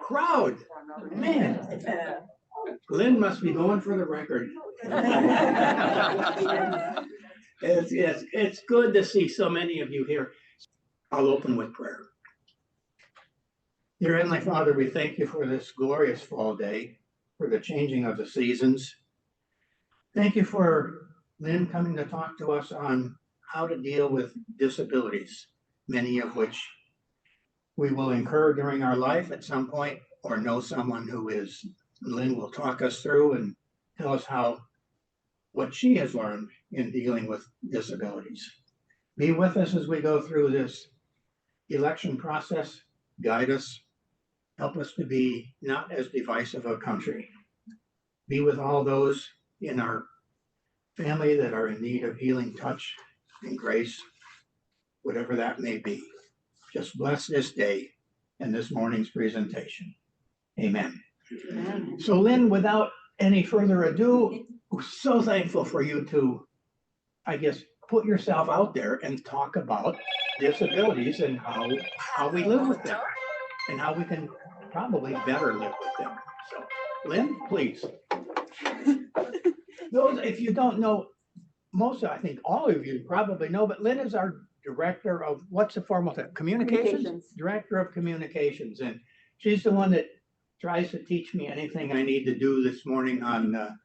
crowd. Man, Lynn must be going for the record. It's good to see so many of you here. I'll open with prayer. Dear Heavenly Father, we thank you for this glorious fall day, for the changing of the seasons. Thank you for Lynn coming to talk to us on how to deal with disabilities, many of which we will incur during our life at some point, or know someone who is. Lynn will talk us through and tell us what she has learned in dealing with disabilities. Be with us as we go through this election process. Guide us. Help us to be not as divisive a country. Be with all those in our family that are in need of healing touch and grace, whatever that may be. Just bless this day and this morning's presentation. Amen. Amen. So Lynn, without any further ado, we're so thankful for you to, I guess, put yourself out there and talk about disabilities and how we live with them and how we can probably better live with them. So Lynn, please. Those, if you don't know, I think all of you probably know, but Lynn is our director of, what's the formal thing? Communications? Director of Communications. And she's the one that tries to teach me anything I need to do this morning on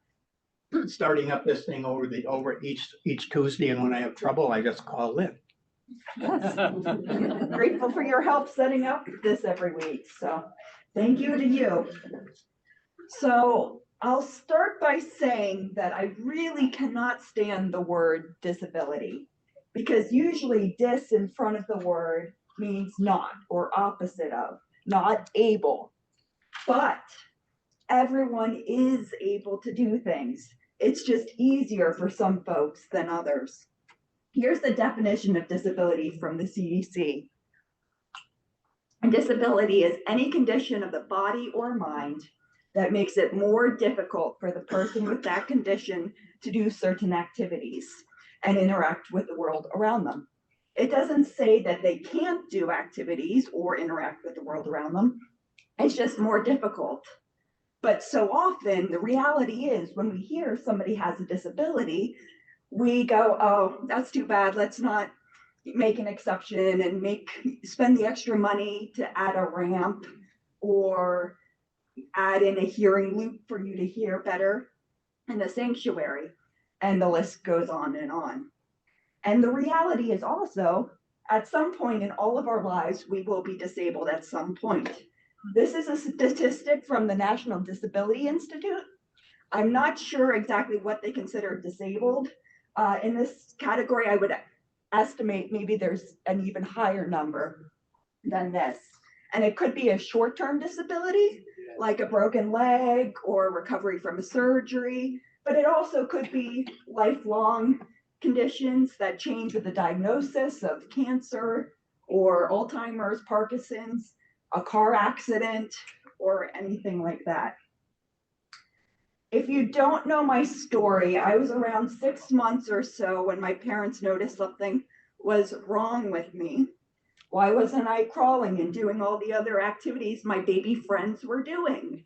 starting up this thing over each Tuesday. And when I have trouble, I just call Lynn. Yes. Grateful for your help setting up this every week. So thank you to you. So I'll start by saying that I really cannot stand the word disability, because usually dis in front of the word means not, or opposite of, not able. But everyone is able to do things. It's just easier for some folks than others. Here's the definition of disability from the CDC. A disability is any condition of the body or mind that makes it more difficult for the person with that condition to do certain activities and interact with the world around them. It doesn't say that they can't do activities or interact with the world around them. It's just more difficult. But so often the reality is when we hear somebody has a disability, we go, oh, that's too bad. Let's not make an exception and spend the extra money to add a ramp or add in a hearing loop for you to hear better in the sanctuary. And the list goes on and on. And the reality is also, at some point in all of our lives, we will be disabled at some point. This is a statistic from the National Disability Institute. I'm not sure exactly what they consider disabled. In this category, I would estimate maybe there's an even higher number than this. And it could be a short-term disability, like a broken leg or recovery from a surgery, but it also could be lifelong conditions that change with the diagnosis of cancer or Alzheimer's, Parkinson's, a car accident, or anything like that. If you don't know my story, I was around 6 months or so when my parents noticed something was wrong with me. Why wasn't I crawling and doing all the other activities my baby friends were doing?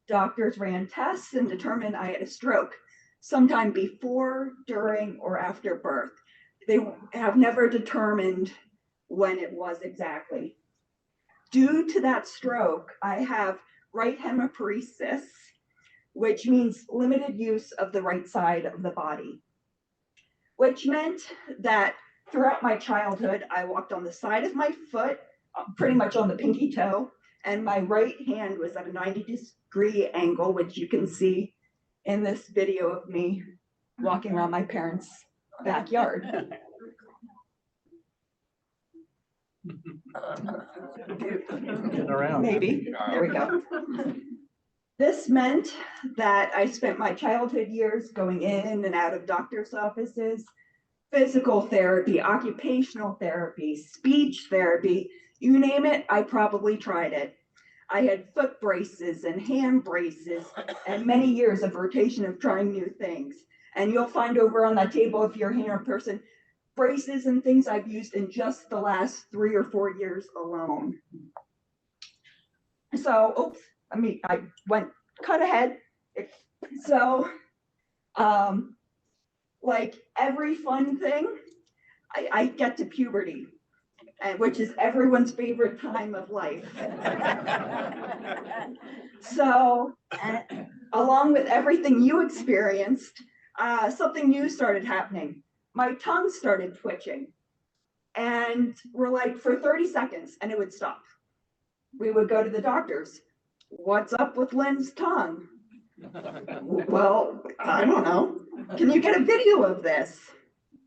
Doctors ran tests and determined I had a stroke sometime before, during, or after birth. They have never determined when it was exactly. Due to that stroke, I have right hemiparesis, which means limited use of the right side of the body, which meant that throughout my childhood, I walked on the side of my foot, pretty much on the pinky toe, and my right hand was at a 90-degree angle, which you can see in this video of me walking around my parents' backyard. Maybe. There we go. This meant that I spent my childhood years going in and out of doctor's offices, physical therapy, occupational therapy, speech therapy, you name it, I probably tried it. I had foot braces and hand braces and many years of rotation of trying new things. And you'll find over on that table, if you're here in person, braces and things I've used in just the last 3 or 4 years alone. So, oops, I went cut ahead. So, like every fun thing, I get to puberty, which is everyone's favorite time of life. So, along with everything you experienced, something new started happening. My tongue started twitching, and we're like for 30 seconds, and it would stop. We would go to the doctors. What's up with Lynn's tongue? Well, I don't know. Can you get a video of this?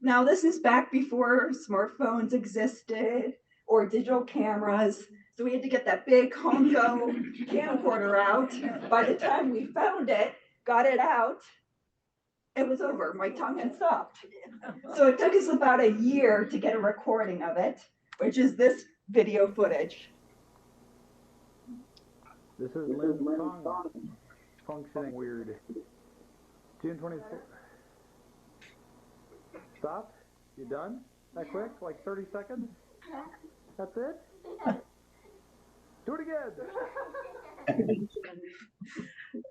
Now, this is back before smartphones existed or digital cameras. So we had to get that big Hongo camcorder out. By the time we found it, got it out, it was over. My tongue had stopped. So it took us about a year to get a recording of it, which is this video footage. This is Lynn's tongue functioning weird. June 24th. Stop? You done? That quick? Like 30 seconds? That's it? Do it again.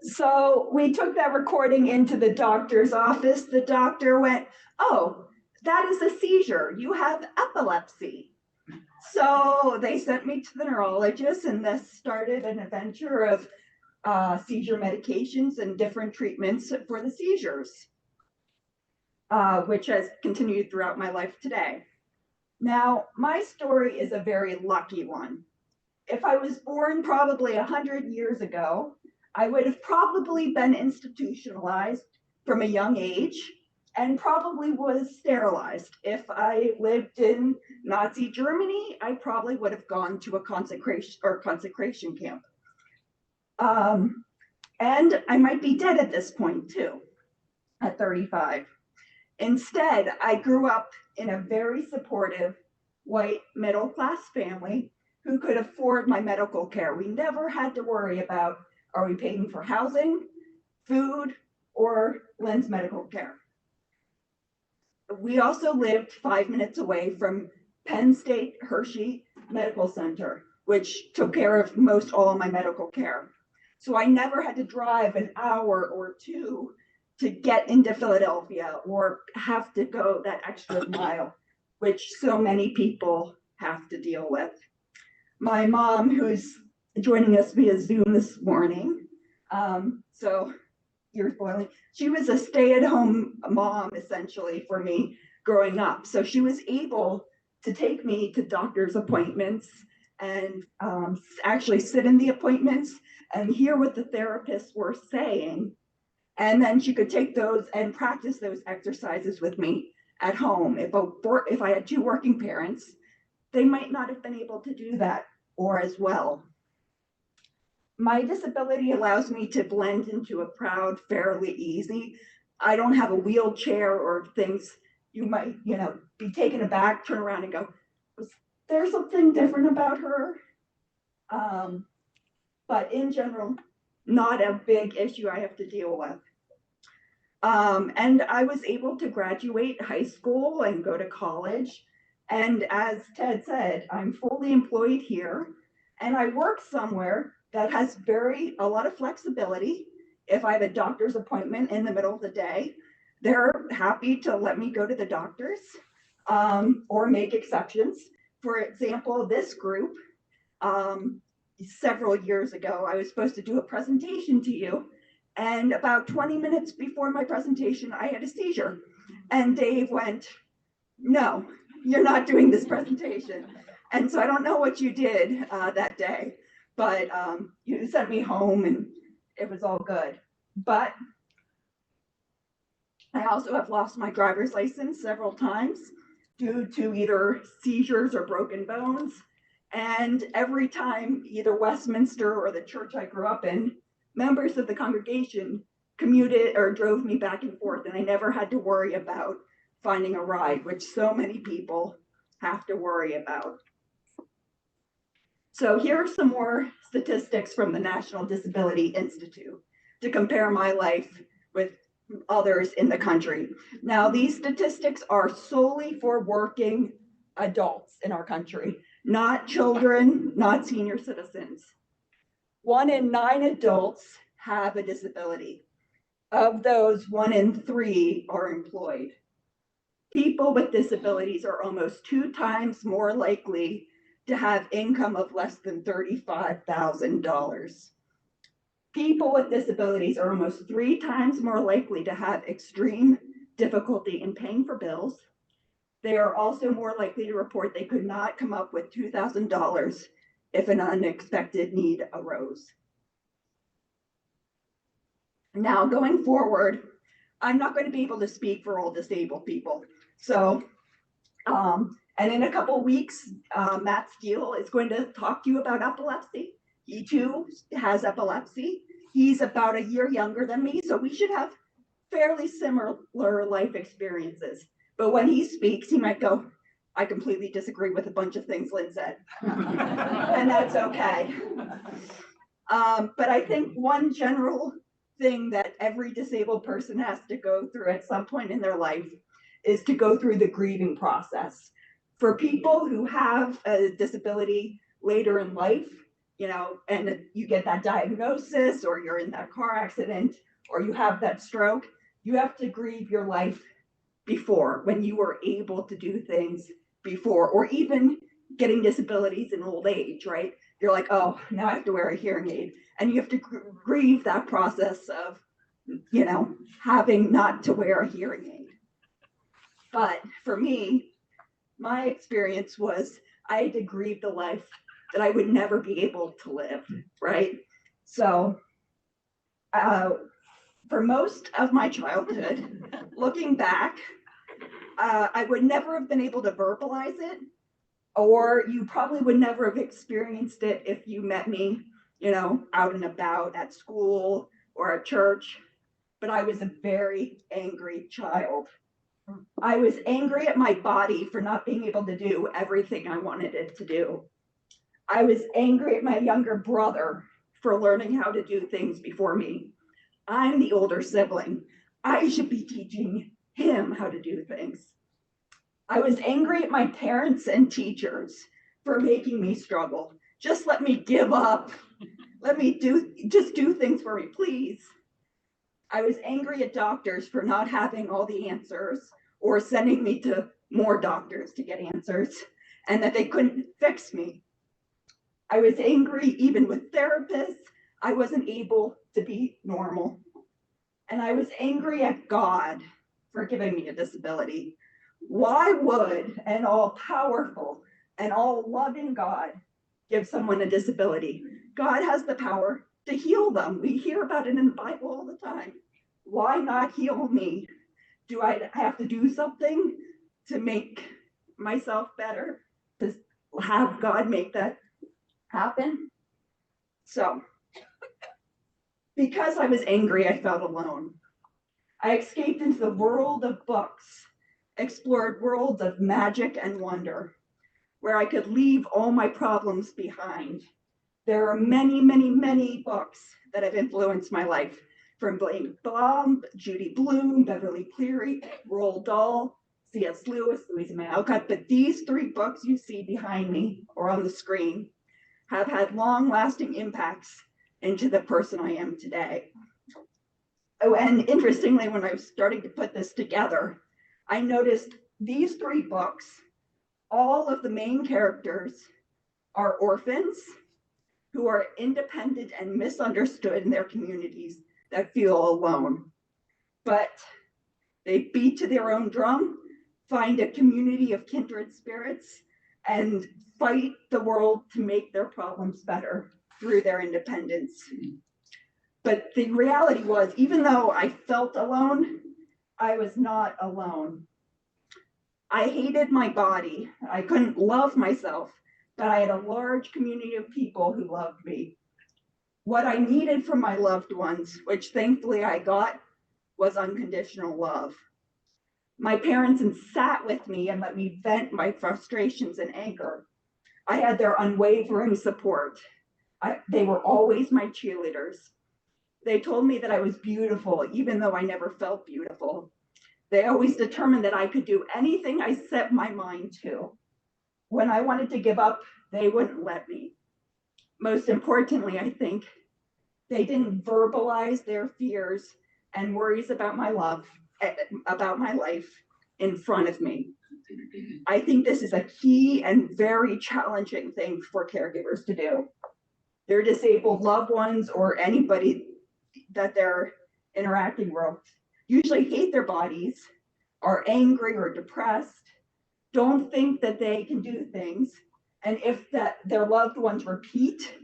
So we took that recording into the doctor's office. The doctor went, "Oh, that is a seizure. You have epilepsy." So they sent me to the neurologist, and this started an adventure of seizure medications and different treatments for the seizures, which has continued throughout my life today. Now, my story is a very lucky one. If I was born probably 100 years ago, I would have probably been institutionalized from a young age and probably was sterilized. If I lived in Nazi Germany, I probably would have gone to a concentration camp. And I might be dead at this point too, at 35. Instead, I grew up in a very supportive white middle-class family who could afford my medical care. We never had to worry about, are we paying for housing, food, or Lynn's medical care? We also lived 5 minutes away from Penn State Hershey Medical Center, which took care of most all of my medical care. So I never had to drive an hour or two to get into Philadelphia or have to go that extra mile, which so many people have to deal with. My mom, who's joining us via Zoom this morning, so you're spoiling, she was a stay-at-home mom essentially for me growing up. So she was able to take me to doctor's appointments and actually sit in the appointments and hear what the therapists were saying. And then she could take those and practice those exercises with me at home. If I had two working parents, they might not have been able to do that or as well. My disability allows me to blend into a crowd fairly easy. I don't have a wheelchair or things you might, be taken aback, turn around and go, was there something different about her? But in general, not a big issue I have to deal with. And I was able to graduate high school and go to college. And as Ted said, I'm fully employed here and I work somewhere that has a lot of flexibility. If I have a doctor's appointment in the middle of the day, they're happy to let me go to the doctors or make exceptions. For example, this group, several years ago, I was supposed to do a presentation to you. And about 20 minutes before my presentation, I had a seizure. And Dave went, "No, you're not doing this presentation." And so I don't know what you did that day, but you sent me home and it was all good. But I also have lost my driver's license several times due to either seizures or broken bones. And every time either Westminster or the church I grew up in, members of the congregation commuted or drove me back and forth, and I never had to worry about finding a ride, which so many people have to worry about. So here are some more statistics from the National Disability Institute to compare my life with others in the country. Now, these statistics are solely for working adults in our country, not children, not senior citizens. 1 in 9 adults have a disability. Of those, 1 in 3 are employed. People with disabilities are almost 2 times more likely to have income of less than $35,000. People with disabilities are almost 3 times more likely to have extreme difficulty in paying for bills. They are also more likely to report they could not come up with $2,000 if an unexpected need arose. Now, going forward, I'm not going to be able to speak for all disabled people. So, and in a couple weeks, Matt Steele is going to talk to you about epilepsy. He too has epilepsy. He's about a year younger than me, so we should have fairly similar life experiences. But when he speaks, he might go, I completely disagree with a bunch of things Lynn said. And that's okay. But I think one general thing that every disabled person has to go through at some point in their life is to go through the grieving process. For people who have a disability later in life, you know, and you get that diagnosis, or you're in that car accident, or you have that stroke, you have to grieve your life before, when you were able to do things before, or even getting disabilities in old age, right? You're like, oh, now I have to wear a hearing aid. And you have to grieve that process of, you know, having not to wear a hearing aid. But for me, my experience was I had to grieve the life that I would never be able to live, right? So for most of my childhood, looking back, I would never have been able to verbalize it, or you probably would never have experienced it if you met me, you know, out and about at school or at church. But I was a very angry child. I was angry at my body for not being able to do everything I wanted it to do. I was angry at my younger brother for learning how to do things before me. I'm the older sibling. I should be teaching him how to do things. I was angry at my parents and teachers for making me struggle. Just let me give up. Let me just do things for me, please. I was angry at doctors for not having all the answers, or sending me to more doctors to get answers, and that they couldn't fix me. I was angry even with therapists. I wasn't able to be normal. And I was angry at God for giving me a disability. Why would an all-powerful and all-loving God give someone a disability? God has the power to heal them. We hear about it in the Bible all the time. Why not heal me? Do I have to do something to make myself better, to have God make that happen? So, because I was angry, I felt alone. I escaped into the world of books, explored worlds of magic and wonder, where I could leave all my problems behind. There are many, many, many books that have influenced my life, from Blaine Baum, Judy Blume, Beverly Cleary, Roald Dahl, C.S. Lewis, Louisa May Alcott. But these 3 books you see behind me or on the screen have had long-lasting impacts into the person I am today. Oh, and interestingly, when I was starting to put this together, I noticed these 3 books, all of the main characters are orphans who are independent and misunderstood in their communities that feel alone. But they beat to their own drum, find a community of kindred spirits, and fight the world to make their problems better through their independence. But the reality was, even though I felt alone, I was not alone. I hated my body. I couldn't love myself, but I had a large community of people who loved me. What I needed from my loved ones, which thankfully I got, was unconditional love. My parents sat with me and let me vent my frustrations and anger. I had their unwavering support. They were always my cheerleaders. They told me that I was beautiful, even though I never felt beautiful. They always determined that I could do anything I set my mind to. When I wanted to give up, they wouldn't let me. most importantly, I think they didn't verbalize their fears and worries about my life in front of me. I think this is a key and very challenging thing for caregivers to do. Their disabled loved ones or anybody that they're interacting with usually hate their bodies, are angry or depressed, don't think that they can do things. And if their loved ones repeat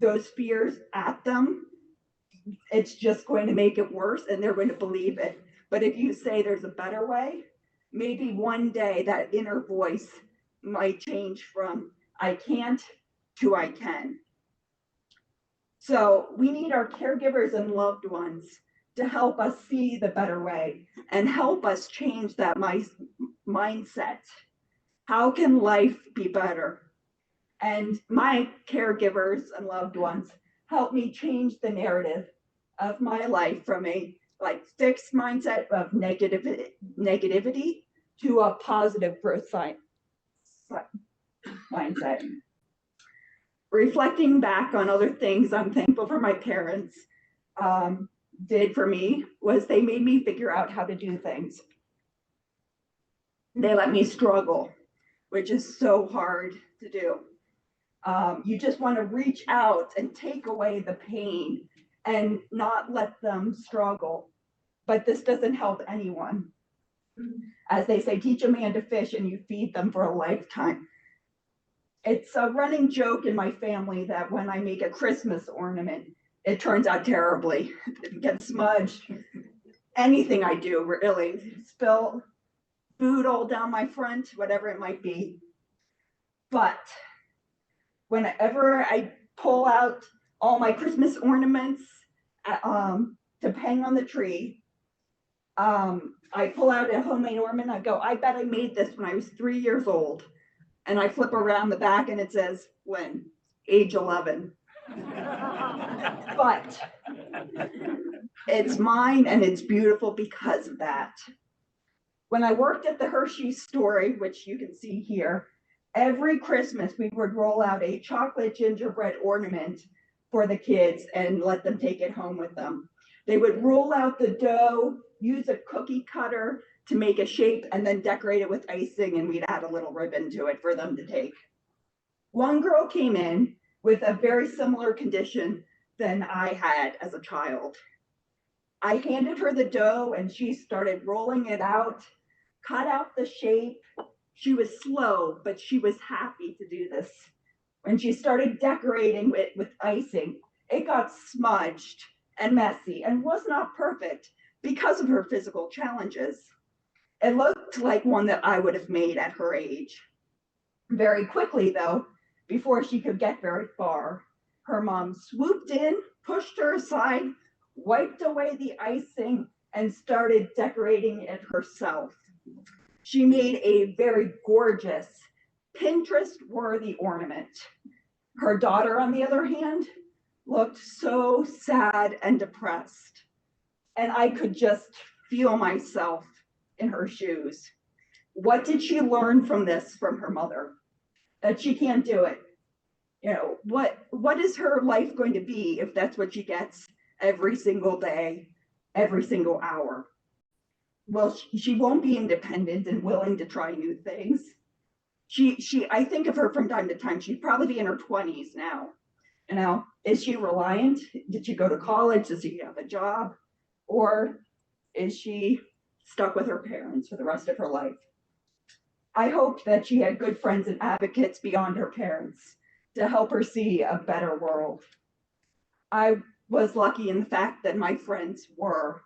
those fears at them, it's just going to make it worse and they're going to believe it. But if you say there's a better way, maybe one day that inner voice might change from I can't to I can. So we need our caregivers and loved ones to help us see the better way and help us change that mindset. How can life be better? And my caregivers and loved ones help me change the narrative of my life from a fixed mindset of negativity to a positive growth mindset. Reflecting back on other things I'm thankful for my parents did for me was they made me figure out how to do things. They let me struggle, which is so hard to do. You just want to reach out and take away the pain and not let them struggle. But this doesn't help anyone. As they say, teach a man to fish and you feed them for a lifetime. It's a running joke in my family that when I make a Christmas ornament, it turns out terribly. It gets smudged. Anything I do, really, spill food all down my front, whatever it might be. But whenever I pull out all my Christmas ornaments to hang on the tree, I pull out a homemade ornament. I go, I bet I made this when I was 3 years old. And I flip around the back and it says, Lynn, age 11. But it's mine and it's beautiful because of that. When I worked at the Hershey Story, which you can see here, every Christmas we would roll out a chocolate gingerbread ornament for the kids and let them take it home with them. They would roll out the dough, use a cookie cutter to make a shape, and then decorate it with icing, and we'd add a little ribbon to it for them to take. One girl came in with a very similar condition than I had as a child. I handed her the dough and she started rolling it out, cut out the shape. She was slow, but she was happy to do this. When she started decorating it with icing, it got smudged and messy and was not perfect because of her physical challenges. It looked like one that I would have made at her age. Very quickly, though, before she could get very far, her mom swooped in, pushed her aside, wiped away the icing, and started decorating it herself. She made a very gorgeous, Pinterest-worthy ornament. Her daughter, on the other hand, looked so sad and depressed, and I could just feel myself in her shoes. What did she learn from this from her mother? That she can't do it. You know, what is her life going to be if that's what she gets every single day, every single hour? Well, she won't be independent and willing to try new things. I think of her from time to time. She'd probably be in her 20s now. You know, is she reliant? Did she go to college? Does she have a job? Or is she stuck with her parents for the rest of her life? I hope that she had good friends and advocates beyond her parents to help her see a better world. I was lucky in the fact that my friends were.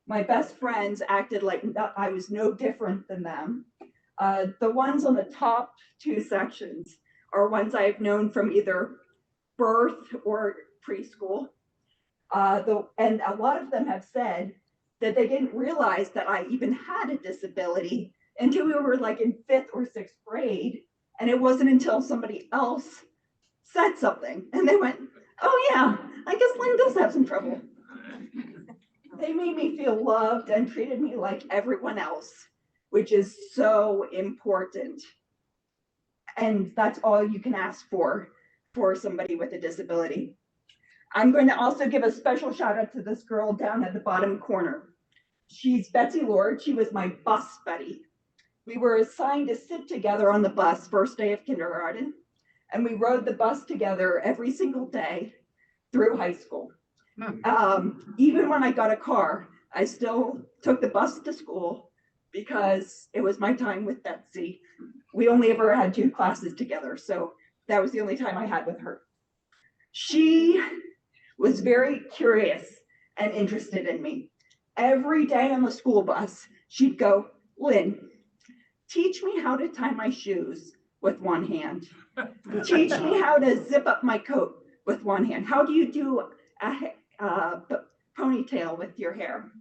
My best friends acted like I was no different than them. The ones on the top two sections are ones I've known from either birth or preschool. And a lot of them have said that they didn't realize that I even had a disability until we were like in 5th or 6th grade. And it wasn't until somebody else said something and they went, oh yeah, I guess Lynn does have some trouble. They made me feel loved and treated me like everyone else, which is so important. And that's all you can ask for for somebody with a disability. I'm going to also give a special shout out to this girl down at the bottom corner. She's Betsy Lord. She was my bus buddy. We were assigned to sit together on the bus first day of kindergarten, and we rode the bus together every single day through high school. Even when I got a car, I still took the bus to school because it was my time with Betsy. We only ever had 2 classes together, so that was the only time I had with her. She was very curious and interested in me. Every day on the school bus, she'd go, "Lynn, teach me how to tie my shoes with one hand. Teach me how to zip up my coat with one hand. How do you do a ponytail with your hair?"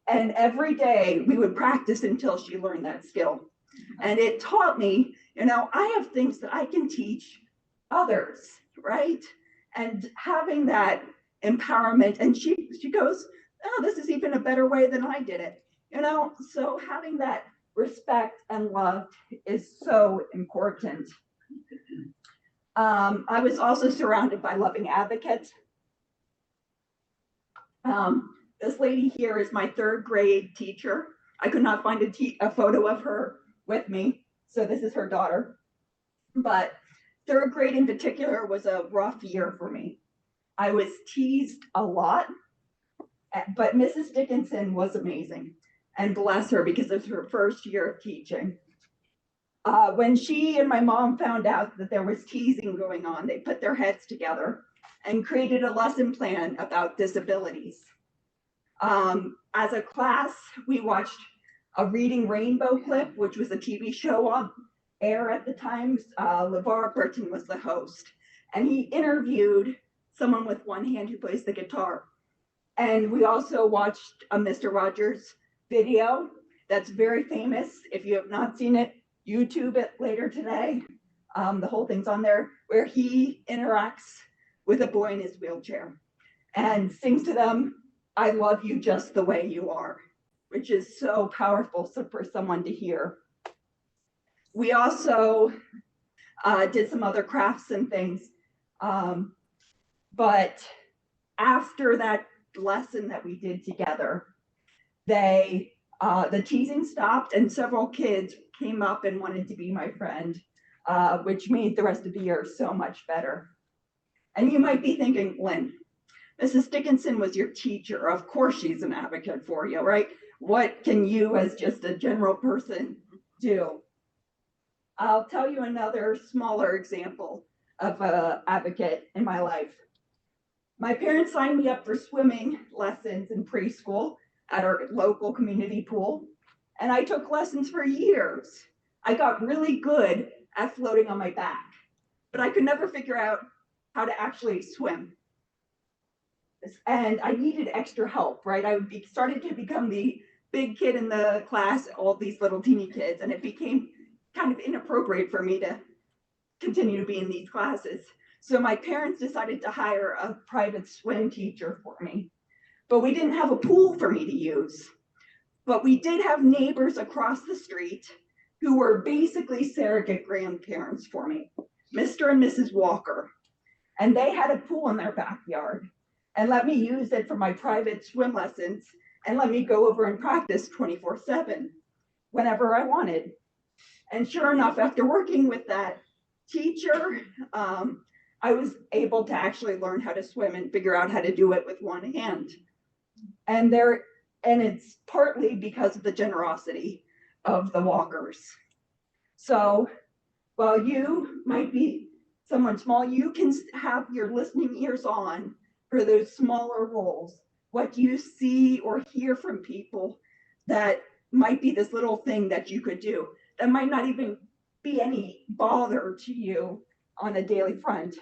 And every day we would practice until she learned that skill. And it taught me, I have things that I can teach others, right? And having that empowerment, and she goes, "Oh, this is even a better way than I did it." So having that respect and love is so important. I was also surrounded by loving advocates. This lady here is my 3rd grade teacher. I could not find a photo of her with me, so this is her daughter. But 3rd grade in particular was a rough year for me. I was teased a lot, but Mrs. Dickinson was amazing, and bless her, because it was her first year of teaching. When she and my mom found out that there was teasing going on, they put their heads together and created a lesson plan about disabilities. As a class, we watched a Reading Rainbow clip, which was a TV show on air at the time. LeVar Burton was the host, and he interviewed someone with one hand who plays the guitar. And we also watched a Mr. Rogers video that's very famous. If you have not seen it, YouTube it later today. The whole thing's on there, where he interacts with a boy in his wheelchair and sings to them, "I love you just the way you are," which is so powerful for someone to hear. We also did some other crafts and things. But after that lesson that we did together, the teasing stopped, and several kids came up and wanted to be my friend, which made the rest of the year so much better. And you might be thinking, "Lynn, Mrs. Dickinson was your teacher. Of course she's an advocate for you, right? What can you as just a general person do?" I'll tell you another smaller example of an advocate in my life. My parents signed me up for swimming lessons in preschool at our local community pool, and I took lessons for years. I got really good at floating on my back, but I could never figure out how to actually swim. And I needed extra help, right? I started to become the big kid in the class, all these little teeny kids, and it became kind of inappropriate for me to continue to be in these classes. So my parents decided to hire a private swim teacher for me, but we didn't have a pool for me to use. But we did have neighbors across the street who were basically surrogate grandparents for me, Mr. and Mrs. Walker. And they had a pool in their backyard and let me use it for my private swim lessons and let me go over and practice 24/7 whenever I wanted. And sure enough, after working with that teacher, I was able to actually learn how to swim and figure out how to do it with one hand. And it's partly because of the generosity of the Walkers. So while you might be someone small, you can have your listening ears on for those smaller roles. What you see or hear from people that might be this little thing that you could do that might not even be any bother to you on a daily front.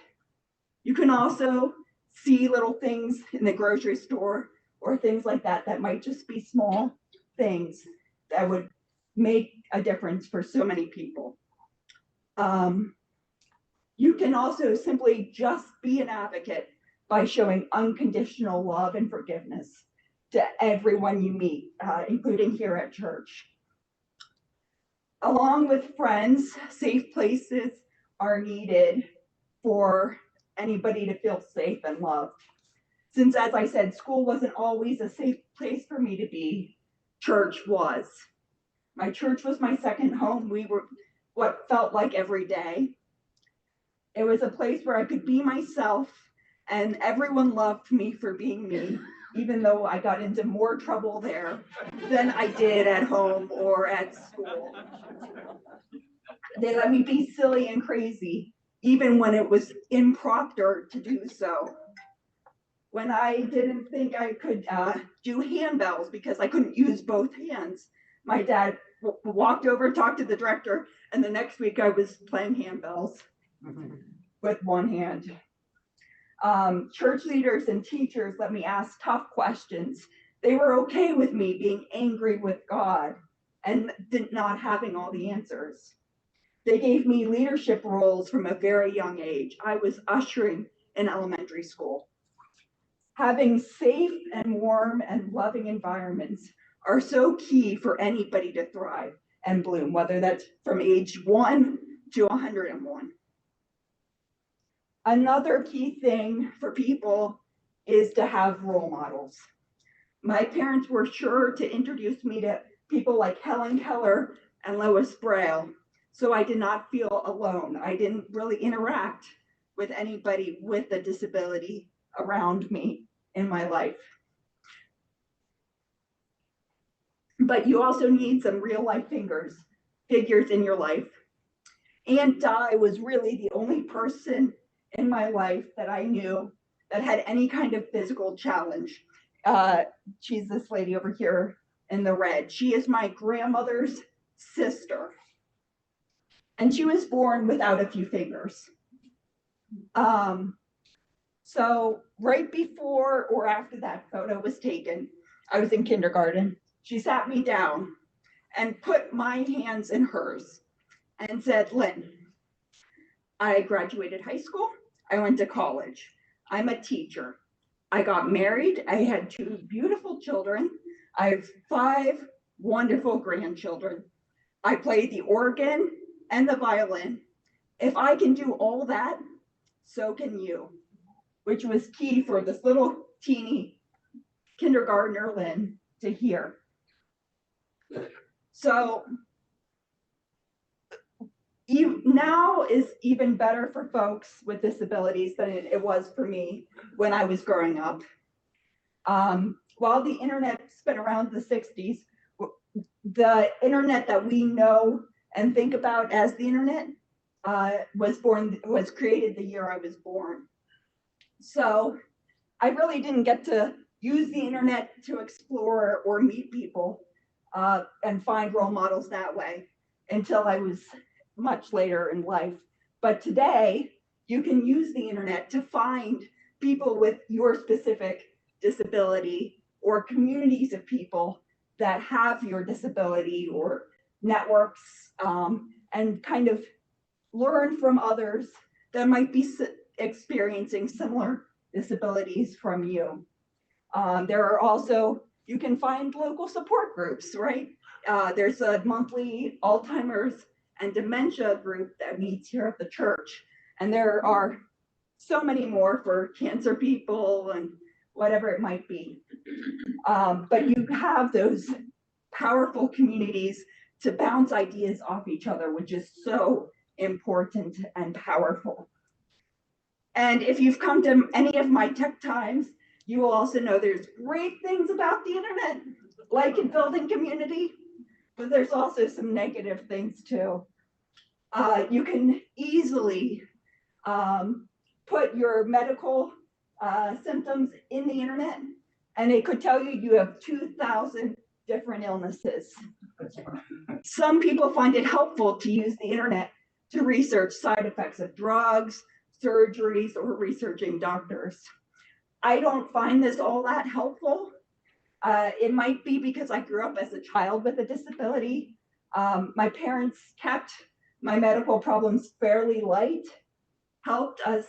You can also see little things in the grocery store or things like that that might just be small things that would make a difference for so many people. You can also simply just be an advocate by showing unconditional love and forgiveness to everyone you meet, including here at church. Along with friends, safe places are needed for anybody to feel safe and loved. Since, as I said, school wasn't always a safe place for me to be, church was. My church was my second home. We were what felt like every day. It was a place where I could be myself, and everyone loved me for being me, even though I got into more trouble there than I did at home or at school. They let me be silly and crazy, even when it was improper to do so. When I didn't think I could do handbells because I couldn't use both hands, my dad walked over, talked to the director, and the next week I was playing handbells with one hand. Church leaders and teachers let me ask tough questions. They were okay with me being angry with God and not having all the answers. They gave me leadership roles from a very young age. I was ushering in elementary school. Having safe and warm and loving environments are so key for anybody to thrive and bloom, whether that's from age 1 to 101. Another key thing for people is to have role models. My parents were sure to introduce me to people like Helen Keller and Lois Braille, so I did not feel alone. I didn't really interact with anybody with a disability around me in my life. But you also need some real life figures in your life. Aunt Di was really the only person in my life that I knew that had any kind of physical challenge. She's this lady over here in the red. She is my grandmother's sister. And she was born without a few fingers. So right before or after that photo was taken, I was in kindergarten. She sat me down and put my hands in hers and said, Lynn, I graduated high school. I went to college. I'm a teacher. I got married. I had 2 beautiful children. I have 5 wonderful grandchildren. I played the organ and the violin. If I can do all that, so can you, which was key for this little teeny kindergartner Lynn to hear. So now is even better for folks with disabilities than it was for me when I was growing up. While the internet's been around the 60s, the internet that we know and think about as the internet was created the year I was born. So I really didn't get to use the internet to explore or meet people and find role models that way until I was much later in life. But today, you can use the internet to find people with your specific disability or communities of people that have your disability or networks, and kind of learn from others that might be experiencing similar disabilities from you. There are also, you can find local support groups, right? There's a monthly Alzheimer's and dementia group that meets here at the church. And there are so many more for cancer people and whatever it might be. But you have those powerful communities to bounce ideas off each other, which is so important and powerful. And if you've come to any of my tech times, you will also know there's great things about the internet, like in building community, but there's also some negative things too. You can easily put your medical symptoms in the internet, and it could tell you you have 2,000 different illnesses. Some people find it helpful to use the internet to research side effects of drugs, surgeries, or researching doctors. I don't find this all that helpful. It might be because I grew up as a child with a disability. My parents kept my medical problems fairly light, helped us,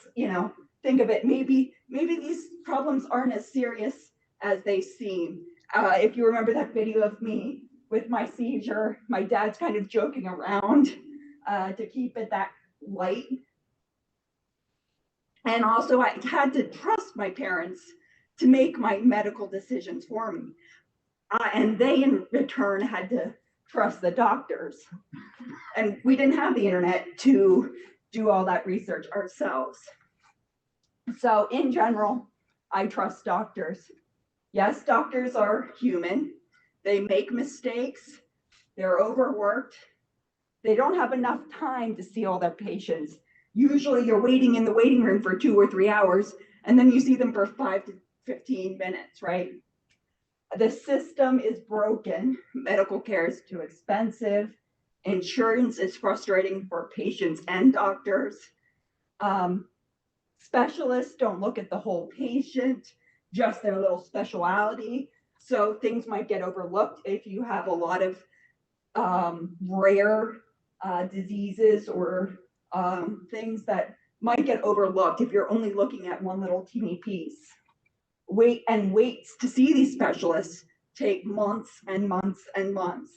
think of it, maybe these problems aren't as serious as they seem. If you remember that video of me with my seizure, my dad's kind of joking around to keep it that light. And also I had to trust my parents to make my medical decisions for me. And they in return had to trust the doctors. And we didn't have the internet to do all that research ourselves. So in general, I trust doctors. Yes, doctors are human. They make mistakes. They're overworked. They don't have enough time to see all their patients. Usually you're waiting in the waiting room for 2 or 3 hours, and then you see them for 5 to 15 minutes, right? The system is broken. Medical care is too expensive. Insurance is frustrating for patients and doctors. Specialists don't look at the whole patient, just their little specialty. So things might get overlooked if you have a lot of rare diseases or things that might get overlooked if you're only looking at one little teeny piece. Waits to see these specialists take months and months and months.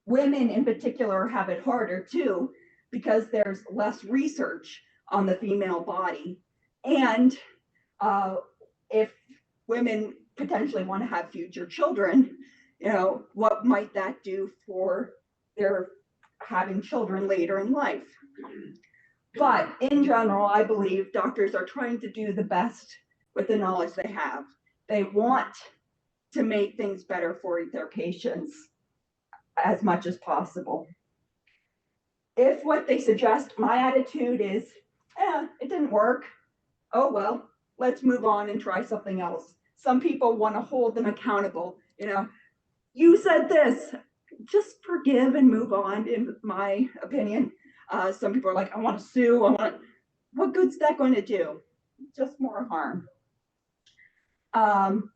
Women in particular have it harder too, because there's less research on the female body. And if women potentially want to have future children, what might that do for their having children later in life? But in general, I believe doctors are trying to do the best with the knowledge they have. They want to make things better for their patients as much as possible. If what they suggest, my attitude is, it didn't work. Oh, well, let's move on and try something else. Some people want to hold them accountable. You said this, just forgive and move on, in my opinion. Some people are like, I want to sue. What good's that going to do? Just more harm. And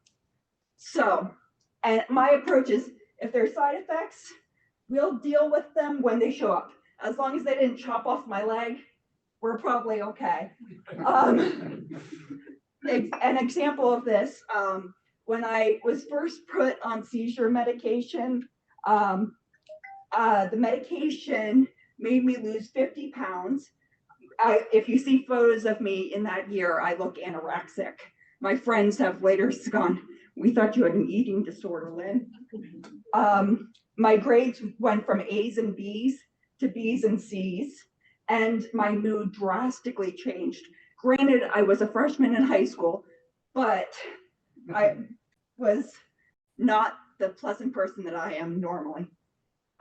my approach is, if there's side effects, we'll deal with them when they show up. As long as they didn't chop off my leg, we're probably okay. An example of this, when I was first put on seizure medication, the medication made me lose 50 pounds. If you see photos of me in that year, I look anorexic. My friends have later gone, we thought you had an eating disorder, Lynn. My grades went from A's and B's to B's and C's, and my mood drastically changed. Granted, I was a freshman in high school, but I was not the pleasant person that I am normally.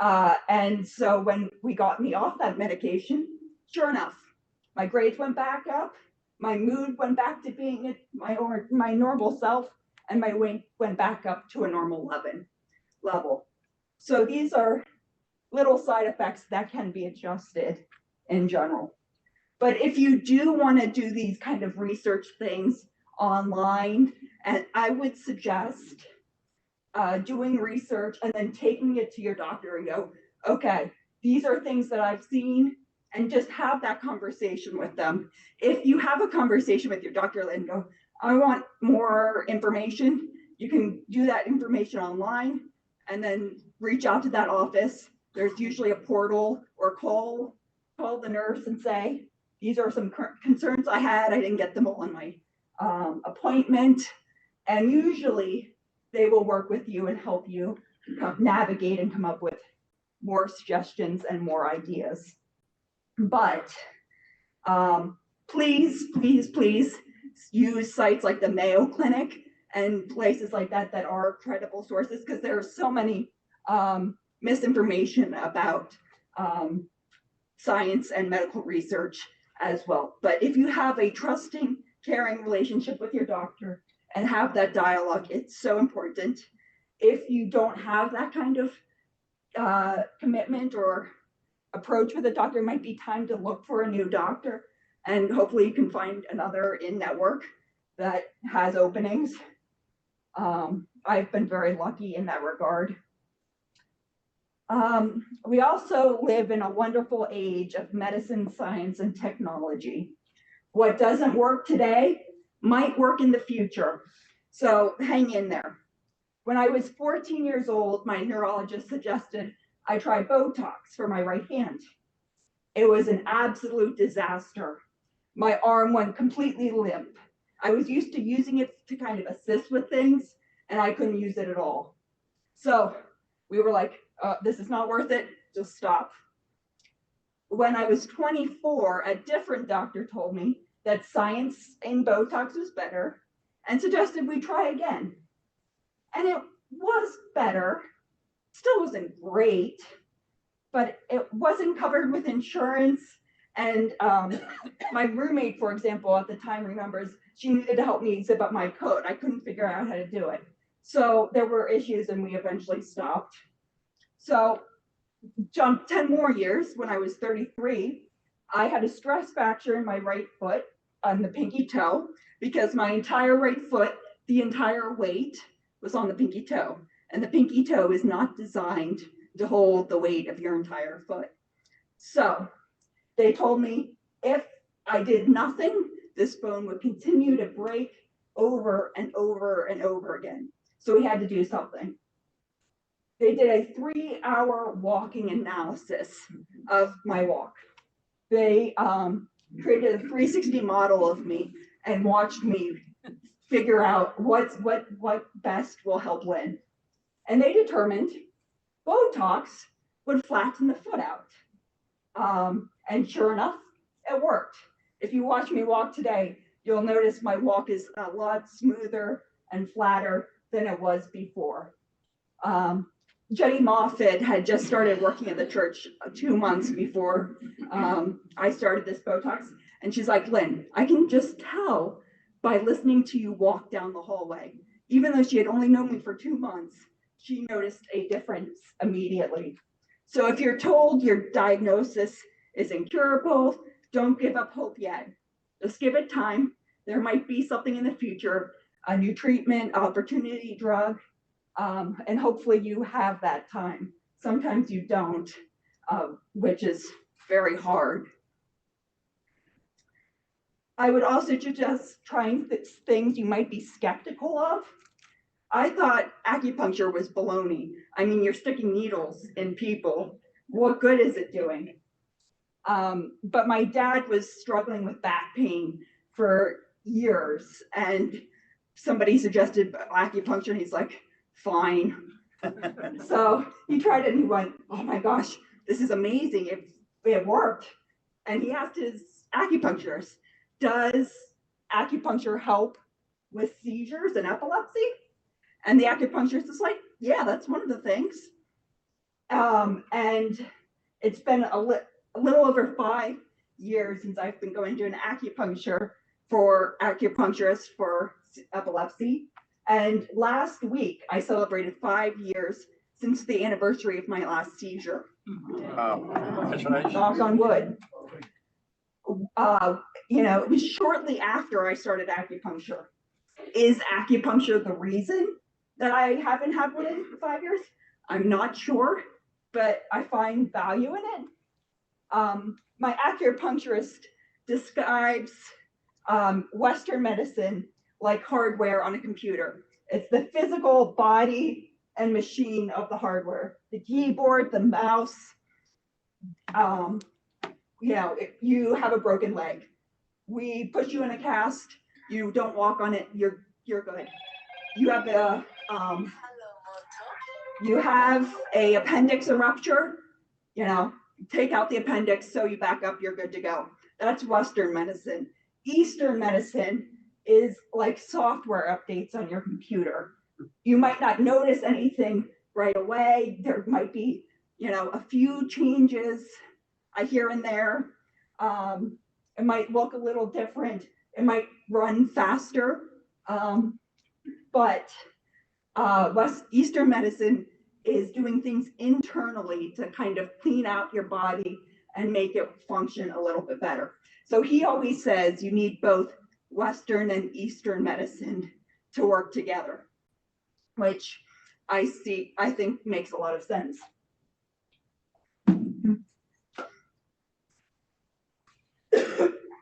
And so when we got me off that medication, sure enough, my grades went back up, my mood went back to being at my normal self, and my weight went back up to a normal level. So these are little side effects that can be adjusted in general. But if you do want to do these kind of research things online, and I would suggest doing research and then taking it to your doctor and go, okay, these are things that I've seen, and just have that conversation with them. If you have a conversation with your doctor and go, I want more information, you can do that information online and then reach out to that office. There's usually a portal, or call the nurse and say, these are some concerns I had. I didn't get them all in my appointment. And usually they will work with you and help you navigate and come up with more suggestions and more ideas. But please use sites like the Mayo Clinic and places like that that are credible sources, because there are so many misinformation about science and medical research as well. But if you have a trusting, caring relationship with your doctor and have that dialogue, it's so important. If you don't have that kind of commitment or approach with a doctor, it might be time to look for a new doctor, and hopefully you can find another in network that has openings. I've been very lucky in that regard. We also live in a wonderful age of medicine, science, and technology. What doesn't work today might work in the future. So hang in there. When I was 14 years old, my neurologist suggested I try Botox for my right hand. It was an absolute disaster. my arm went completely limp. I was used to using it to kind of assist with things, and I couldn't use it at all. So we were like, this is not worth it, just stop. When I was 24, a different doctor told me that science in Botox was better and suggested we try again. And it was better, still wasn't great, but it wasn't covered with insurance. And my roommate, for example, at the time remembers she needed to help me zip up my coat. I couldn't figure out how to do it. So there were issues and we eventually stopped. So jump 10 more years, when I was 33, I had a stress fracture in my right foot on the pinky toe because my entire right foot, the entire weight was on the pinky toe. And the pinky toe is not designed to hold the weight of your entire foot. So they told me if I did nothing, this bone would continue to break over and over and over again. So we had to do something. They did a 3-hour walking analysis of my walk. They created a 360 model of me and watched me figure out what best will help Lynn. And they determined Botox would flatten the foot out. And sure enough, it worked. If you watch me walk today, you'll notice my walk is a lot smoother and flatter than it was before. Jenny Moffitt had just started working at the church 2 months before I started this Botox. And she's like, Lynn, I can just tell by listening to you walk down the hallway. Even though she had only known me for 2 months, she noticed a difference immediately. So if you're told your diagnosis is incurable, don't give up hope yet. Just give it time. There might be something in the future, a new treatment, opportunity drug, and hopefully you have that time. Sometimes you don't, which is very hard. I would also suggest trying things you might be skeptical of. I thought acupuncture was baloney. I mean, you're sticking needles in people. What good is it doing? But my dad was struggling with back pain for years, and somebody suggested acupuncture, and he's like, fine. So he tried it and he went, oh my gosh, this is amazing. It worked. And he asked his acupuncturist, does acupuncture help with seizures and epilepsy? And the acupuncturist is like, yeah, that's one of the things. And it's been a little over 5 years since I've been going to an acupuncturist for epilepsy. And last week, I celebrated 5 years since the anniversary of my last seizure. Wow. Knock on wood. It was shortly after I started acupuncture. Is acupuncture the reason that I haven't had one in 5 years? I'm not sure, but I find value in it. My acupuncturist describes Western medicine like hardware on a computer. It's the physical body and machine of the hardware, the keyboard, the mouse. If you have a broken leg, we put you in a cast, you don't walk on it, you're good. You have a appendix rupture, take out the appendix, sew you back up, you're good to go. That's Western medicine. Eastern medicine is like software updates on your computer. You might not notice anything right away. There might be, a few changes here and there. It might look a little different. It might run faster. But Eastern medicine is doing things internally to kind of clean out your body and make it function a little bit better. So he always says you need both Western and Eastern medicine to work together, which I think makes a lot of sense.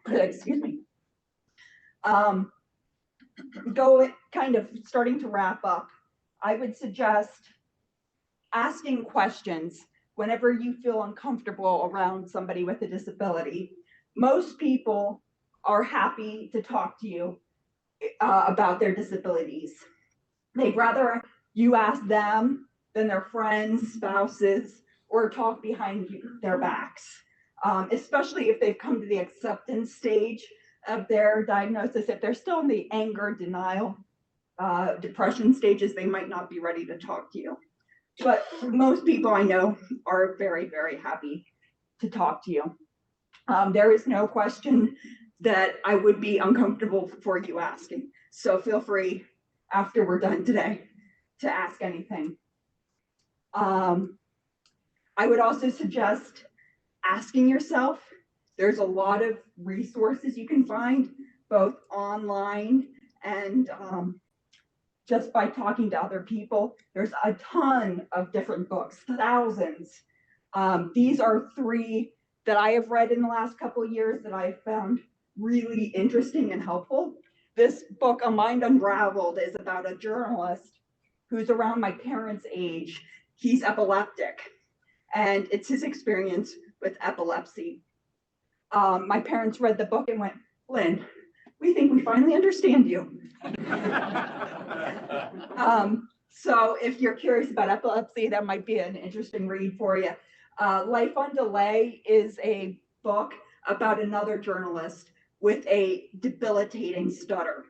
Excuse me. Kind of starting to wrap up, I would suggest asking questions whenever you feel uncomfortable around somebody with a disability. Most people are happy to talk to you about their disabilities. They'd rather you ask them than their friends, spouses, or talk behind their backs, especially if they've come to the acceptance stage of their diagnosis. If they're still in the anger, denial, depression stages, they might not be ready to talk to you. But most people I know are very, very happy to talk to you. There is no question that I would be uncomfortable for you asking. So feel free after we're done today to ask anything. I would also suggest asking yourself. There's a lot of resources you can find, both online and just by talking to other people. There's a ton of different books, thousands. These are 3 that I have read in the last couple of years that I have found really interesting and helpful. This book, A Mind Unraveled, is about a journalist who's around my parents' age. He's epileptic, and it's his experience with epilepsy. My parents read the book and went, Lynn, we think we finally understand you. So if you're curious about epilepsy, that might be an interesting read for you. Life on Delay is a book about another journalist with a debilitating stutter.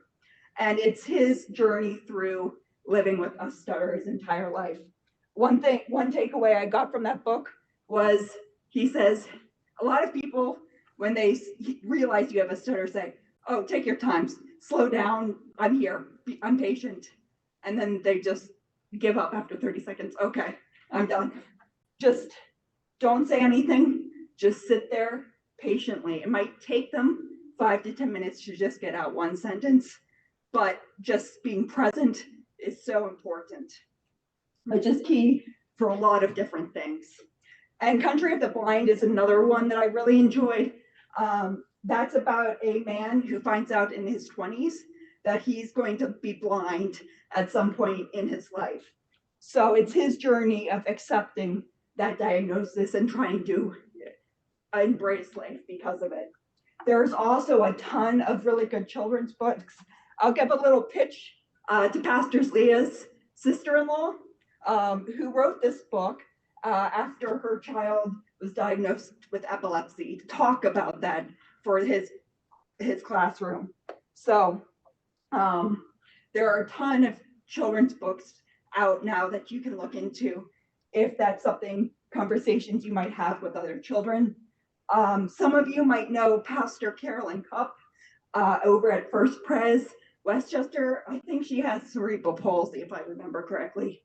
And it's his journey through living with a stutter his entire life. One takeaway I got from that book was, he says, a lot of people, when they realize you have a stutter, say, oh, take your time, slow down, I'm here, I'm patient. And then they just give up after 30 seconds. Okay, I'm done. Just don't say anything, just sit there patiently. It might take them 5 to 10 minutes to just get out one sentence, but just being present is so important, which is key for a lot of different things. And Country of the Blind is another one that I really enjoyed. That's about a man who finds out in his 20s that he's going to be blind at some point in his life. So it's his journey of accepting that diagnosis and trying to embrace life because of it. There's also a ton of really good children's books. I'll give a little pitch to Pastor Leah's sister-in-law, who wrote this book after her child was diagnosed with epilepsy, to talk about that for his classroom. So there are a ton of children's books out now that you can look into if that's something, conversations you might have with other children. Some of you might know Pastor Carolyn Cupp over at First Pres Westchester. I think she has cerebral palsy, if I remember correctly.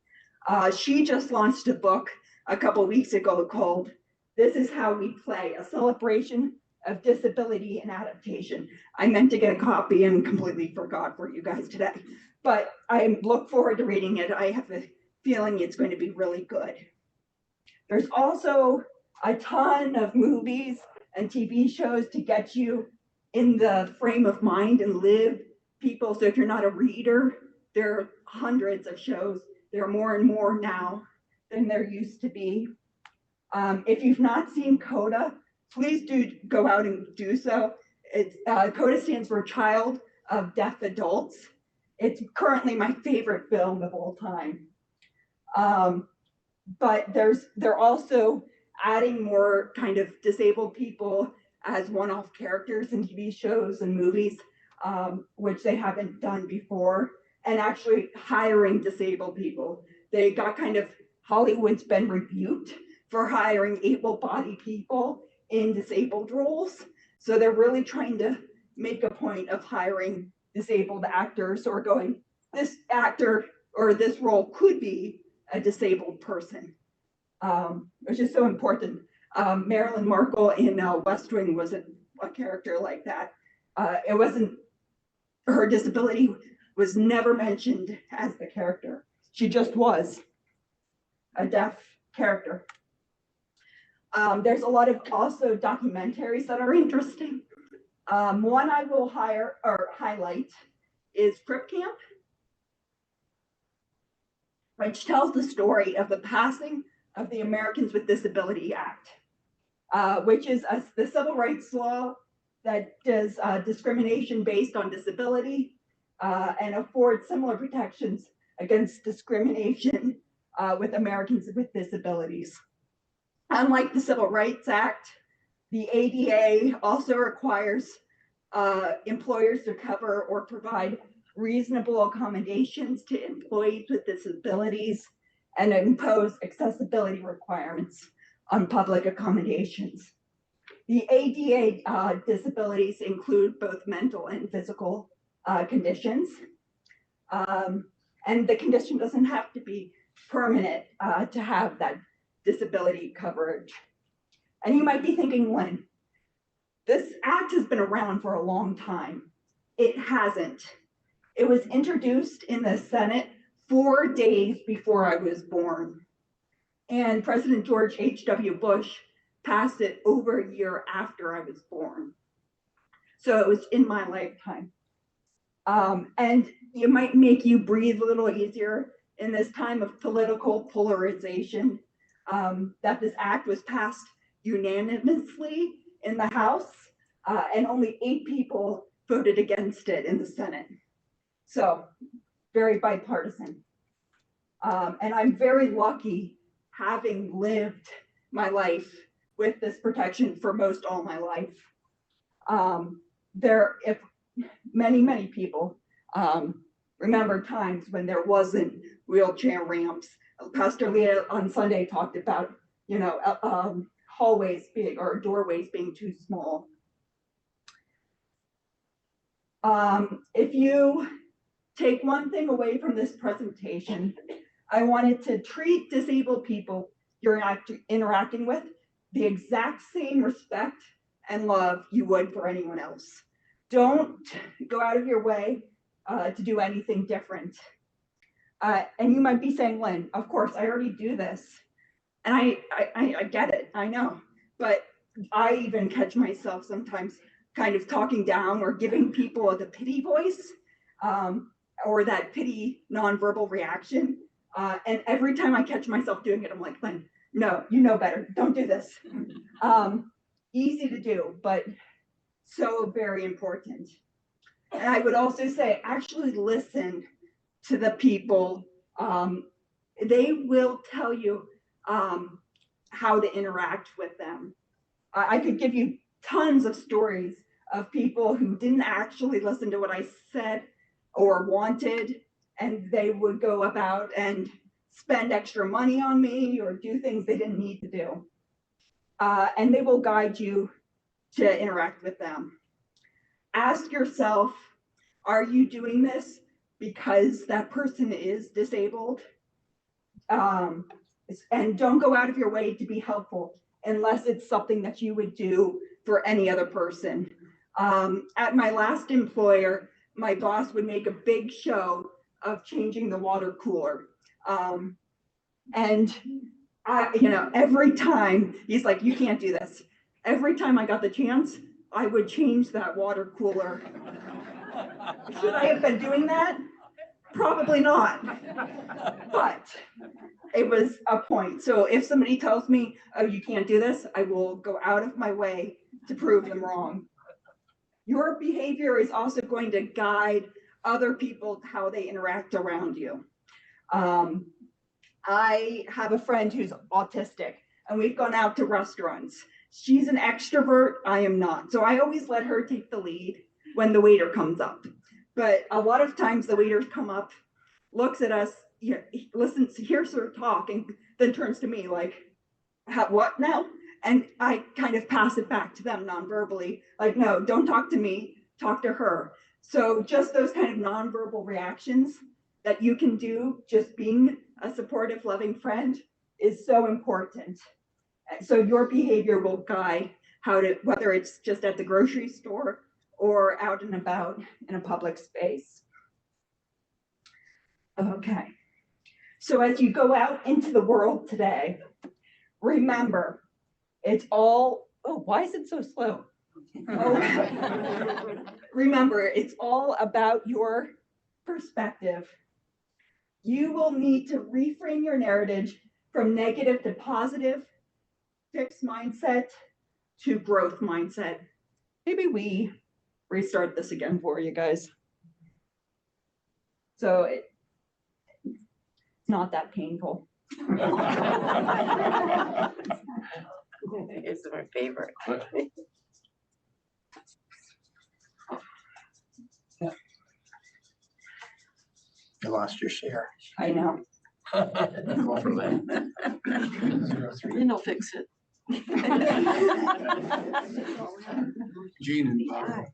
She just launched a book a couple weeks ago called This Is How We Play, a celebration of disability and adaptation. I meant to get a copy and completely forgot for you guys today, but I look forward to reading it. I have a feeling it's going to be really good. There's also a ton of movies and TV shows to get you in the frame of mind and live people. So if you're not a reader, there are hundreds of shows. There are more and more now than there used to be. If you've not seen CODA, please do go out and do so. It's CODA stands for Child of Deaf Adults. It's currently my favorite film of all time. But they're also adding more kind of disabled people as one-off characters in TV shows and movies, which they haven't done before, and actually hiring disabled people. They got kind of, Hollywood's been rebuked for hiring able-bodied people in disabled roles. So they're really trying to make a point of hiring disabled actors, or going, this actor or this role could be a disabled person, which is so important. Marilyn Markle in West Wing was a character like that. It wasn't, her disability was never mentioned as the character. She just was a deaf character. There's a lot of also documentaries that are interesting. One I will highlight is Crip Camp, which tells the story of the passing of the Americans with Disabilities Act, which is the civil rights law that does discrimination based on disability and affords similar protections against discrimination with Americans with disabilities. Unlike the Civil Rights Act, the ADA also requires employers to cover or provide reasonable accommodations to employees with disabilities and impose accessibility requirements on public accommodations. The ADA disabilities include both mental and physical conditions. And the condition doesn't have to be permanent to have that disability coverage. And you might be thinking, Lynn, this act has been around for a long time. It hasn't. It was introduced in the Senate 4 days before I was born. And President George H.W. Bush passed it over a year after I was born. So it was in my lifetime. And it might make you breathe a little easier in this time of political polarization that this act was passed unanimously in the House and only 8 people voted against it in the Senate. So very bipartisan. And I'm very lucky having lived my life with this protection for most all my life. If many people remember times when there wasn't wheelchair ramps. Pastor Leah on Sunday talked about, hallways being or doorways being too small. If you take one thing away from this presentation, I wanted to treat disabled people you're interacting with the exact same respect and love you would for anyone else. Don't go out of your way to do anything different. And you might be saying, Lynn, of course, I already do this. And I get it, I know. But I even catch myself sometimes kind of talking down or giving people the pity voice or that pity nonverbal reaction. And every time I catch myself doing it, I'm like, Lynn, no, you know better. Don't do this. Easy to do, but so very important. And I would also say, actually listen to the people. They will tell you how to interact with them. I could give you tons of stories of people who didn't actually listen to what I said or wanted, and they would go about and spend extra money on me or do things they didn't need to do. And they will guide you to interact with them. Ask yourself, are you doing this because that person is disabled? And don't go out of your way to be helpful unless it's something that you would do for any other person. At my last employer, my boss would make a big show of changing the water cooler. And every time he's like, you can't do this. Every time I got the chance, I would change that water cooler. Should I have been doing that? Probably not. But it was a point. So if somebody tells me, oh, you can't do this, I will go out of my way to prove them wrong. Your behavior is also going to guide other people how they interact around you. I have a friend who's autistic, and we've gone out to restaurants. She's an extrovert, I am not. So I always let her take the lead when the waiter comes up. But a lot of times the waiters come up, looks at us, listens, hears her talk, and then turns to me like, what now? And I kind of pass it back to them non-verbally, like, no, don't talk to me, talk to her. So just those kind of non-verbal reactions that you can do, just being a supportive, loving friend is so important. So your behavior will guide how to, whether it's just at the grocery store or out and about in a public space. Okay. So as you go out into the world today, remember, it's all, oh, why is it so slow? Oh. Remember, it's all about your perspective. You will need to reframe your narrative from negative to positive, fixed mindset to growth mindset. maybe we restart this again for you guys. So it's not that painful. It's my favorite. You lost your share. I know. Then they'll fix it. Gene and Bob.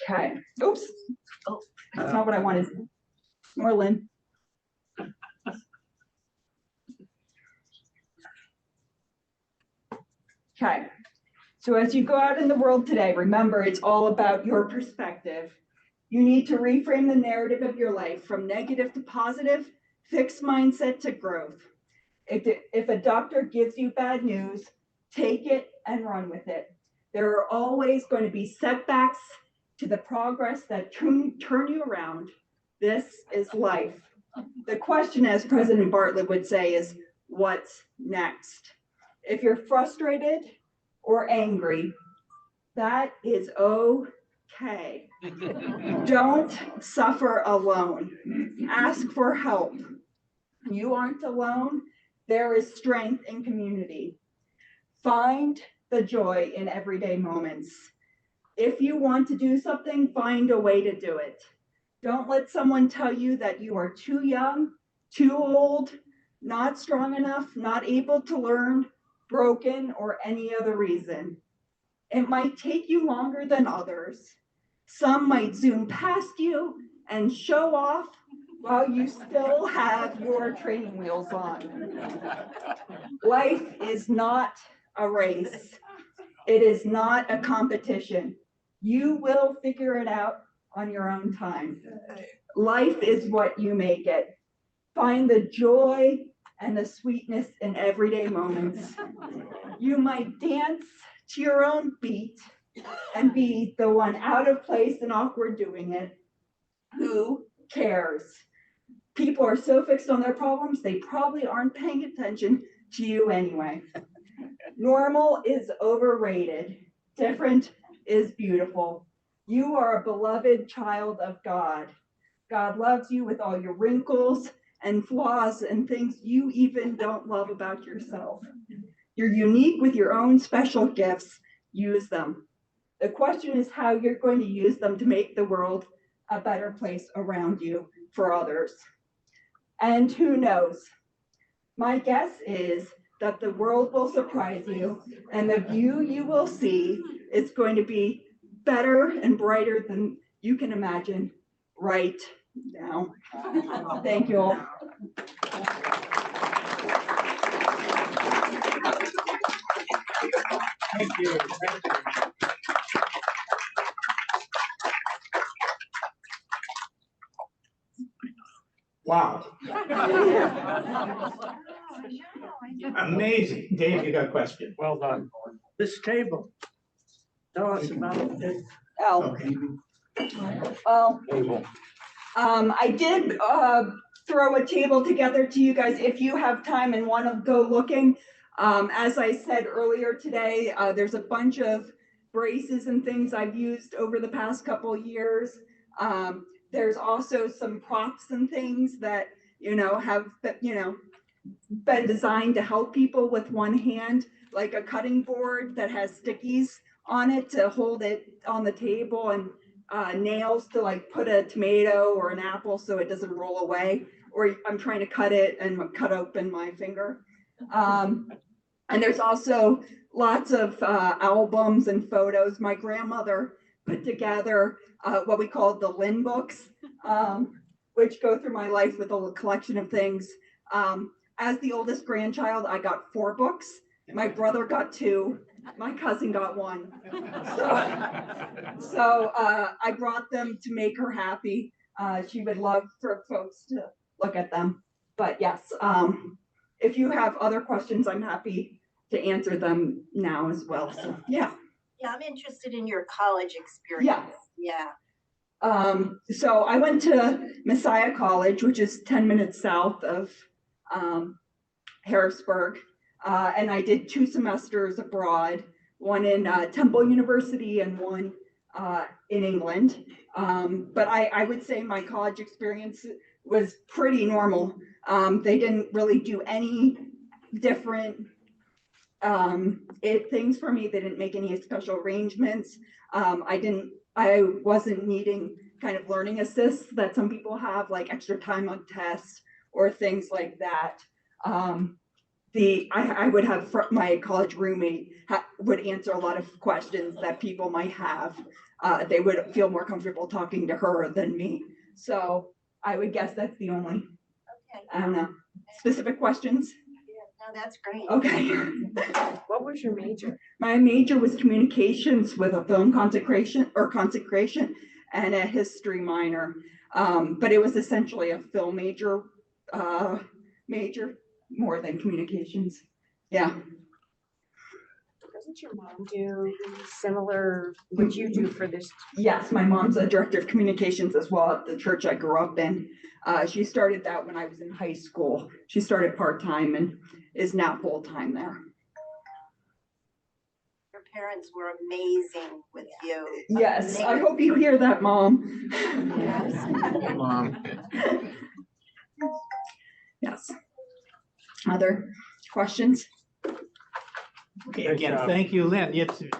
Okay. Oops. Oh, that's not what I wanted. More Lynn. Okay. So as you go out in the world today, remember it's all about your perspective. You need to reframe the narrative of your life from negative to positive, fixed mindset to growth. If a doctor gives you bad news, take it and run with it. There are always going to be setbacks to the progress that turn you around. This is life. The question, as President Bartlett would say, is what's next? If you're frustrated or angry, that is okay. Don't suffer alone. Ask for help. You aren't alone. There is strength in community. Find the joy in everyday moments. If you want to do something, find a way to do it. Don't let someone tell you that you are too young, too old, not strong enough, not able to learn, broken, or any other reason. It might take you longer than others. Some might zoom past you and show off while you still have your training wheels on. Life is not a race. It is not a competition. You will figure it out on your own time. Life is what you make it. Find the joy and the sweetness in everyday moments. You might dance to your own beat and be the one out of place and awkward doing it. Who cares? People are so fixed on their problems, they probably aren't paying attention to you anyway. Normal is overrated. Different is beautiful. You are a beloved child of God. God loves you with all your wrinkles and flaws and things you even don't love about yourself. You're unique with your own special gifts. Use them. The question is how you're going to use them to make the world a better place around you for others. And who knows? My guess is that the world will surprise you and the view you will see is going to be better and brighter than you can imagine right now. Thank you all. Thank you. Wow. Amazing. Dave, you got a question? Well done. This table, tell us about it. Oh, Okay. well, Table. I did throw a table together to you guys if you have time and want to go looking. As I said earlier today, there's a bunch of braces and things I've used over the past couple years. There's also some props and things that, have, been designed to help people with one hand, like a cutting board that has stickies on it to hold it on the table, and nails to like put a tomato or an apple so it doesn't roll away, or I'm trying to cut it and cut open my finger. And there's also lots of albums and photos. My grandmother put together what we call the Lynn books, which go through my life with a collection of things. As the oldest grandchild, I got 4 books. My brother got 2. My cousin got 1. So I brought them to make her happy. She would love for folks to look at them. But yes, if you have other questions, I'm happy to answer them now as well. So yeah. Yeah, I'm interested in your college experience. Yeah. Yeah. So I went to Messiah College, which is 10 minutes south of Harrisburg. And I did 2 semesters abroad, one in Temple University and one in England. But I would say my college experience was pretty normal. They didn't really do any different things for me. They didn't make any special arrangements. I wasn't needing kind of learning assists that some people have, like extra time on tests or things like that. I would have my college roommate would answer a lot of questions that people might have. They would feel more comfortable talking to her than me. So I would guess that's the only, Okay. I don't know, specific questions. Yeah, no, that's great. Okay. What was your major? My major was communications with a film consecration and a history minor. But it was essentially a film major more than communications. Yeah. Doesn't your mom do similar, what you do for this? Yes, my mom's a director of communications as well at the church I grew up in. She started that when I was in high school. She started part-time and is now full-time there. Your parents were amazing with you. Yes, I hope you hear that, Mom. Mom. Yes. Other questions? Okay, again, thank you, Lynn. It's, if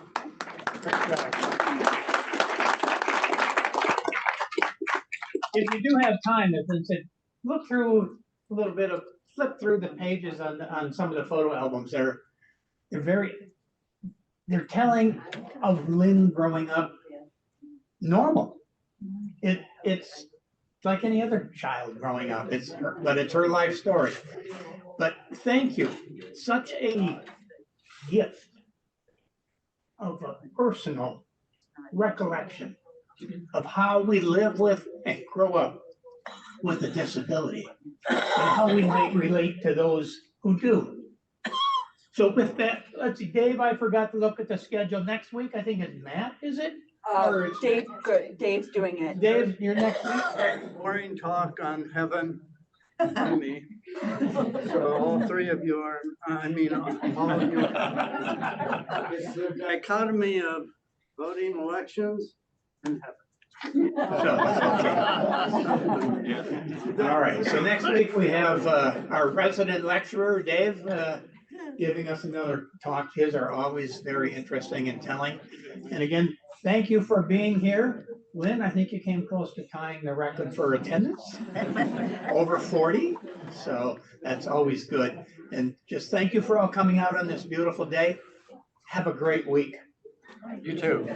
you do have time, as I said, look through a little bit of, flip through the pages on some of the photo albums. They're telling of Lynn growing up normal. It's like any other child growing up. But it's her life story. But thank you. Such a gift of a personal recollection of how we live with and grow up with a disability and how we might relate to those who do. So with that, let's see, Dave, I forgot to look at the schedule. Next week, I think it's Matt, is it? Or it's- Dave's doing it. Dave, you're next week? Boring talk on heaven for me. So all 3 of you are, all of you. It's the dichotomy of voting elections and heaven. All right, so next week we have our resident lecturer, Dave, giving us another talk. His are always very interesting and telling. And again, thank you for being here. Lynn, I think you came close to tying the record for attendance, over 40. So that's always good. And just thank you for all coming out on this beautiful day. Have a great week. You too.